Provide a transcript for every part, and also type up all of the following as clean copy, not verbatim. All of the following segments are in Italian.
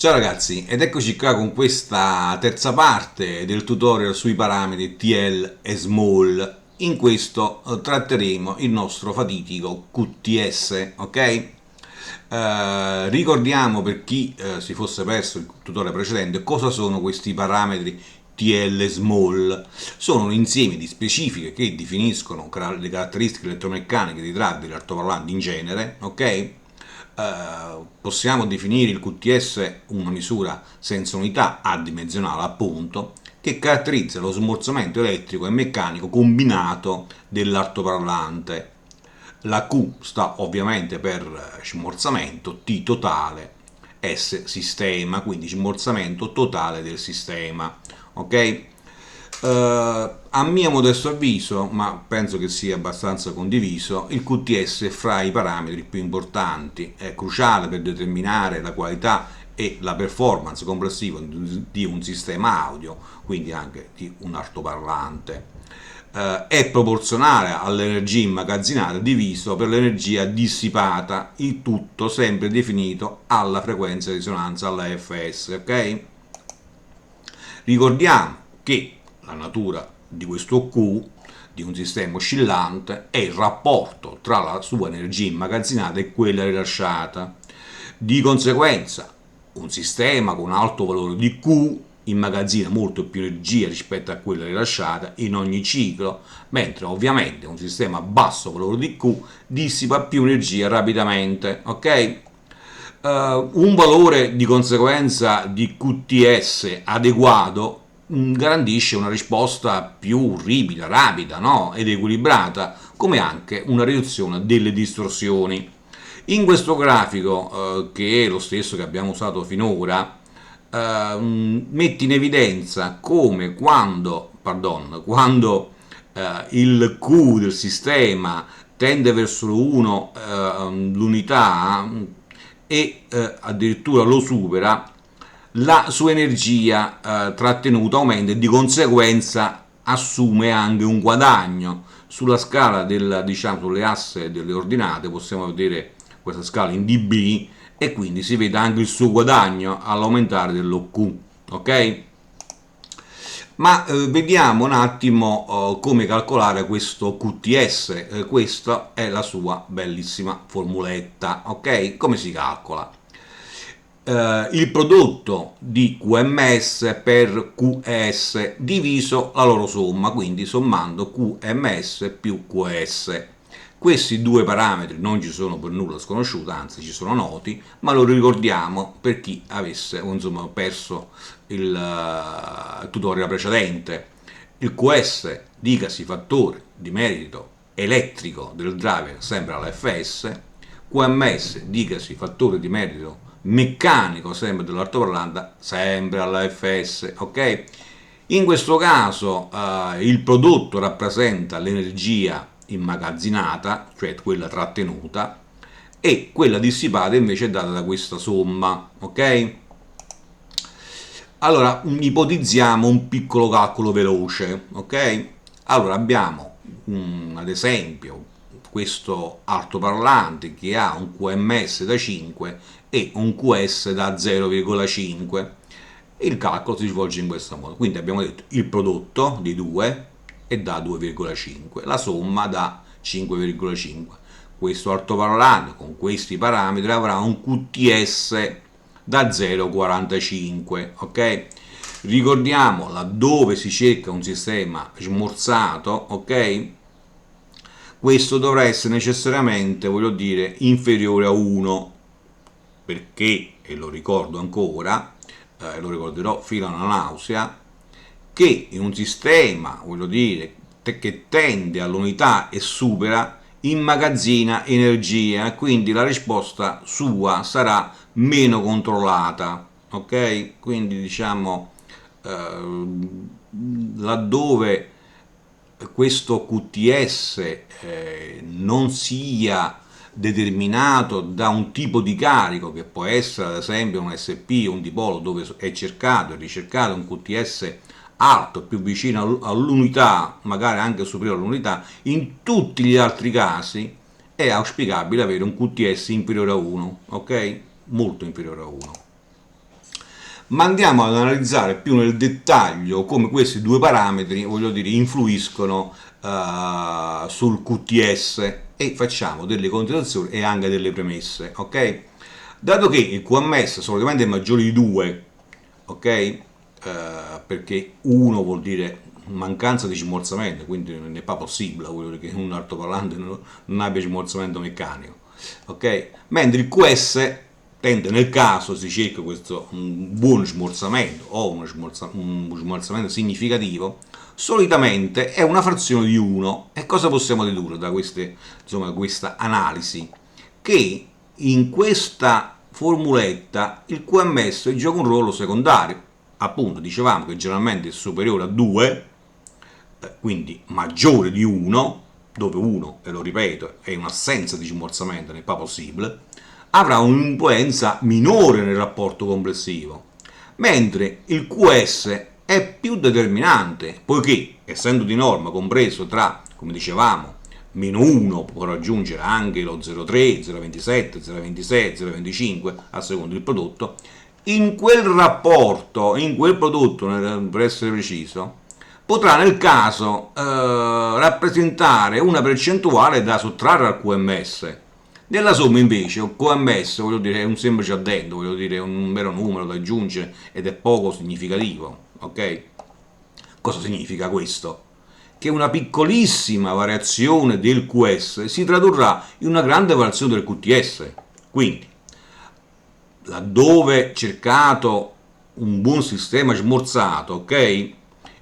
Ciao ragazzi, ed eccoci qua con questa terza parte del tutorial sui parametri TL e Small. In questo tratteremo il nostro fatidico QTS, ok? Ricordiamo per chi si fosse perso il tutorial precedente cosa sono questi parametri TL Small. Sono un insieme di specifiche che definiscono le caratteristiche elettromeccaniche dei drive degli altoparlanti in genere, ok? Possiamo definire il QTS una misura senza unità adimensionale, appunto, che caratterizza lo smorzamento elettrico e meccanico combinato dell'altoparlante. La Q sta ovviamente per smorzamento, T totale, S sistema, quindi smorzamento totale del sistema. Ok? A mio modesto avviso, ma penso che sia abbastanza condiviso, il QTS è fra i parametri più importanti, è cruciale per determinare la qualità e la performance complessiva di un sistema audio, quindi anche di un altoparlante. È proporzionale all'energia immagazzinata diviso per l'energia dissipata, il tutto sempre definito alla frequenza di risonanza, alla fs, ok? Ricordiamo che la natura di questo Q, di un sistema oscillante, è il rapporto tra la sua energia immagazzinata e quella rilasciata. Di conseguenza, un sistema con un alto valore di Q immagazzina molto più energia rispetto a quella rilasciata in ogni ciclo, mentre ovviamente un sistema a basso valore di Q dissipa più energia rapidamente, ok? Un valore di conseguenza di QTS adeguato garantisce una risposta più ripida, rapida, no? Ed equilibrata, come anche una riduzione delle distorsioni. In questo grafico, che è lo stesso che abbiamo usato finora, mette in evidenza come quando il Q del sistema tende verso l'1, l'unità, e addirittura lo supera, la sua energia trattenuta aumenta e di conseguenza assume anche un guadagno. Sulla scala diciamo, sulle asse delle ordinate possiamo vedere questa scala in dB e quindi si vede anche il suo guadagno all'aumentare dello Q, ok? Ma vediamo un attimo come calcolare questo QTS. Questa è la sua bellissima formuletta, ok? Come si calcola? Il prodotto di QMS per QS diviso la loro somma, quindi sommando QMS più QS. Questi due parametri non ci sono per nulla sconosciuti, anzi ci sono noti, ma lo ricordiamo per chi avesse insomma, perso il tutorial precedente. Il QS, dicasi fattore di merito elettrico del driver sempre alla FS, QMS, dicasi fattore di merito meccanico sempre dell'altoparlante sempre alla FS, ok? In questo caso il prodotto rappresenta l'energia immagazzinata, cioè quella trattenuta, e quella dissipata invece è data da questa somma, ok? Allora, ipotizziamo un piccolo calcolo veloce, ok? Allora, abbiamo ad esempio questo altoparlante che ha un QMS da 5 e un QS da 0,5. Il calcolo si svolge in questo modo. Quindi abbiamo detto il prodotto di 2 è da 2,5, la somma da 5,5. Questo altoparlante con questi parametri avrà un QTS da 0,45, ok? Ricordiamo laddove si cerca un sistema smorzato, ok? Questo dovrà essere necessariamente, voglio dire, inferiore a 1, perché, e lo ricordo ancora, lo ricorderò fino alla nausea, che in un sistema, voglio dire, che tende all'unità e supera, immagazzina energia, quindi la risposta sua sarà meno controllata, ok? Quindi diciamo laddove questo QTS non sia determinato da un tipo di carico che può essere ad esempio un SP, un dipolo dove è cercato e ricercato un QTS alto, più vicino all'unità, magari anche superiore all'unità, in tutti gli altri casi è auspicabile avere un QTS inferiore a 1, ok? Molto inferiore a 1. ma andiamo ad analizzare più nel dettaglio come questi due parametri, voglio dire, influiscono sul QTS e facciamo delle considerazioni e anche delle premesse, ok? Dato che il QMS solitamente è maggiore di 2, ok? Perché 1 vuol dire mancanza di smorzamento, quindi non è pas possibile, voglio dire, che un altoparlante non abbia smorzamento meccanico, ok? Mentre il QS tende, nel caso si cerca questo un buon smorzamento o un smorzamento significativo, solitamente è una frazione di 1. E cosa possiamo dedurre da questa analisi? Che in questa formuletta il QMS gioca un ruolo secondario. Appunto, dicevamo che generalmente è superiore a 2, quindi maggiore di 1, dove 1, e lo ripeto, è un'assenza di smorzamento, non è pas possibile, avrà un'influenza minore nel rapporto complessivo, mentre il QS è più determinante, poiché, essendo di norma compreso tra, come dicevamo, meno 1 può raggiungere anche lo 0,3, 0,27, 0,26, 0,25 a seconda del prodotto, in quel rapporto, in quel prodotto, per essere preciso, potrà nel caso rappresentare una percentuale da sottrarre al QMS. Nella somma invece il QMS, voglio dire, è un semplice addendo, voglio dire, è un mero numero da aggiungere ed è poco significativo, ok? Cosa significa questo? Che una piccolissima variazione del QS si tradurrà in una grande variazione del QTS. Quindi, laddove cercato un buon sistema smorzato, ok?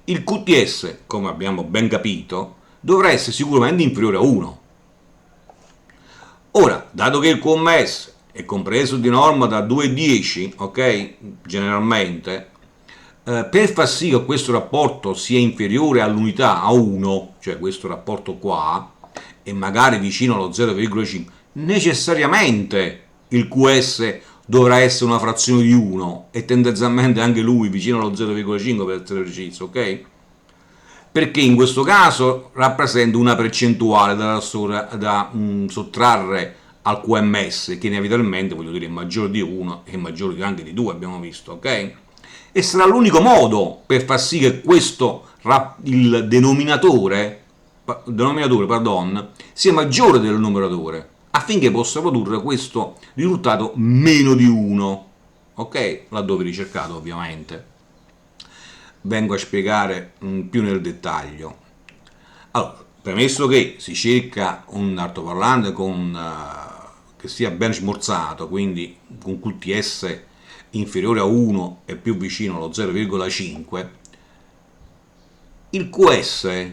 Il QTS, come abbiamo ben capito, dovrà essere sicuramente inferiore a 1. Ora, dato che il QMS è compreso di norma da 2,10, ok? Generalmente, per far sì che questo rapporto sia inferiore all'unità a 1, cioè questo rapporto qua, e magari vicino allo 0,5, necessariamente il QS dovrà essere una frazione di 1 e tendenzialmente anche lui vicino allo 0,5 per essere preciso, ok? Perché in questo caso rappresenta una percentuale da sottrarre al QMS che inevitabilmente, voglio dire, è maggiore di 1 e maggiore anche di 2, abbiamo visto, ok? E sarà l'unico modo per far sì che il denominatore pardon, sia maggiore del numeratore, affinché possa produrre questo risultato meno di 1, ok? Laddove ricercato ovviamente. Vengo a spiegare più nel dettaglio. Allora, premesso che si cerca un altoparlante che sia ben smorzato, quindi con QTS inferiore a 1 e più vicino allo 0,5, il QS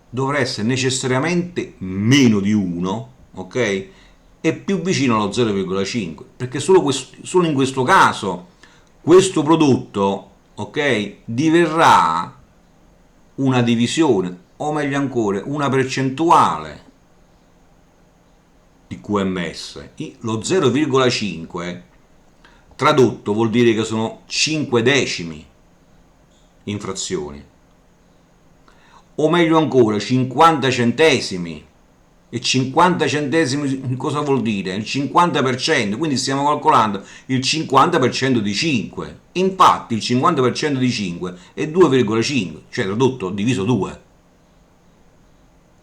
dovrà essere necessariamente meno di 1, ok? E più vicino allo 0,5, perché solo in questo caso questo prodotto, ok, diverrà una divisione, o meglio ancora, una percentuale di QMS. Lo 0,5 tradotto vuol dire che sono 5 decimi in frazioni, o meglio ancora 50 centesimi. E 50 centesimi cosa vuol dire? Il 50%, quindi stiamo calcolando il 50% di 5. Infatti il 50% di 5 è 2,5, cioè tradotto diviso 2.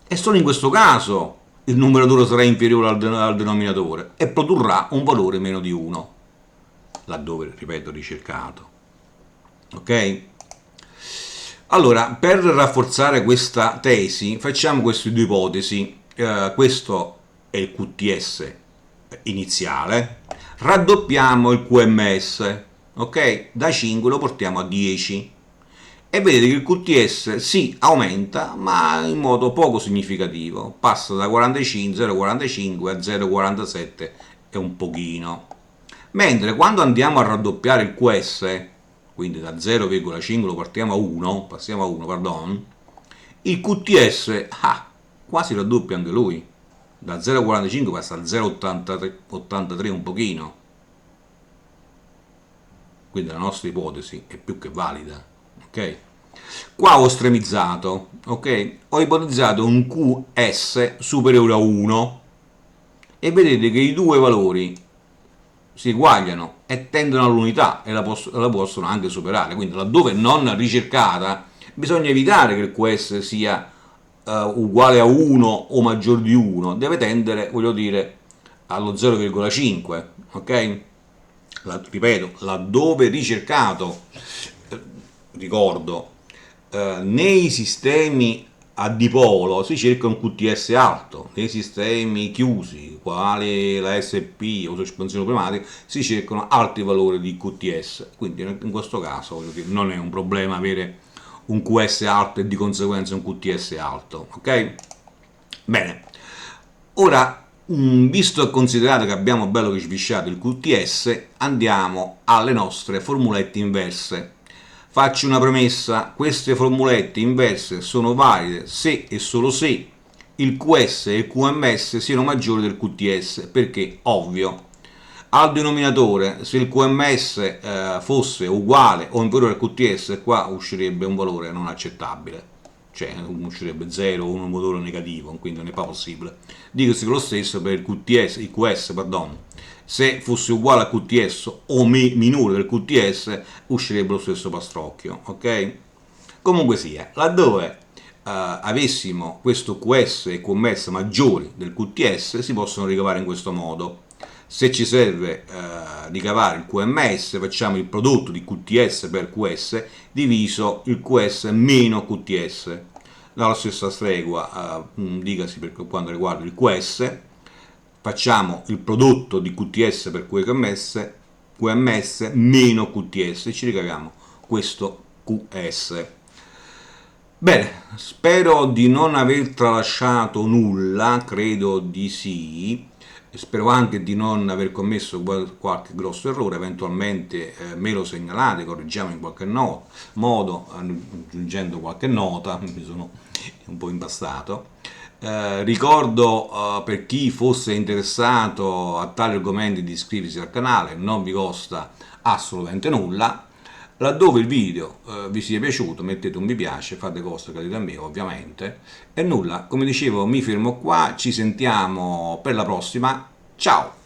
E solo in questo caso il numeratore sarà inferiore al denominatore e produrrà un valore meno di 1, laddove, ripeto, ricercato. Ok? Allora, per rafforzare questa tesi, facciamo queste due ipotesi. Questo è il QTS iniziale, raddoppiamo il QMS, ok? Da 5 lo portiamo a 10 e vedete che il QTS si aumenta, ma in modo poco significativo, passa da 0,45 a 0,47 e un pochino. Mentre quando andiamo a raddoppiare il QS, quindi da 0,5 lo passiamo a 1, pardon, il QTS quasi raddoppia anche lui, da 0,45 passa a 0,83 un pochino. Quindi la nostra ipotesi è più che valida, ok? Qua ho estremizzato, ok? Ho ipotizzato un QS superiore a 1 e vedete che i due valori si eguagliano, e tendono all'unità e la possono anche superare. Quindi laddove non ricercata bisogna evitare che il QS sia uguale a 1 o maggior di 1, deve tendere, voglio dire, allo 0,5, ok? Ripeto, laddove ricercato, ricordo, nei sistemi a dipolo si cerca un QTS alto, nei sistemi chiusi, quali la SP o sospensione pneumatica, si cercano alti valori di QTS. Quindi in questo caso voglio dire, non è un problema avere un QS alto e di conseguenza un QTS alto, ok? Bene, ora, visto e considerato che abbiamo bello che svisciato il QTS, andiamo alle nostre formulette inverse. Faccio una premessa: queste formulette inverse sono valide se e solo se il QS e il QMS siano maggiori del QTS, perché ovvio, al denominatore, se il QMS fosse uguale o inferiore al QTS, qua uscirebbe un valore non accettabile, cioè uscirebbe 0 o un valore negativo, quindi non è pas possibile. Dicosi lo stesso per il QTS, il QS, pardon. Se fosse uguale al QTS o minore del QTS, uscirebbe lo stesso pastrocchio, ok? Comunque sia, laddove avessimo questo QS e QMS maggiori del QTS, si possono ricavare in questo modo. Se ci serve ricavare il QMS, facciamo il prodotto di QTS per QS diviso il QS meno QTS. Dalla stessa stregua, dicasi per quanto riguarda il QS, facciamo il prodotto di QTS per QMS meno QTS e ci ricaviamo questo QS. Bene, spero di non aver tralasciato nulla, credo di sì. Spero anche di non aver commesso qualche grosso errore, eventualmente me lo segnalate, correggiamo in qualche modo, aggiungendo qualche nota, mi sono un po' impastato. Ricordo per chi fosse interessato a tali argomenti di iscriversi al canale, non vi costa assolutamente nulla. Laddove il video vi sia piaciuto, mettete un mi piace, fate vostre cadete a me ovviamente. E nulla, come dicevo, mi fermo qua, ci sentiamo per la prossima, ciao!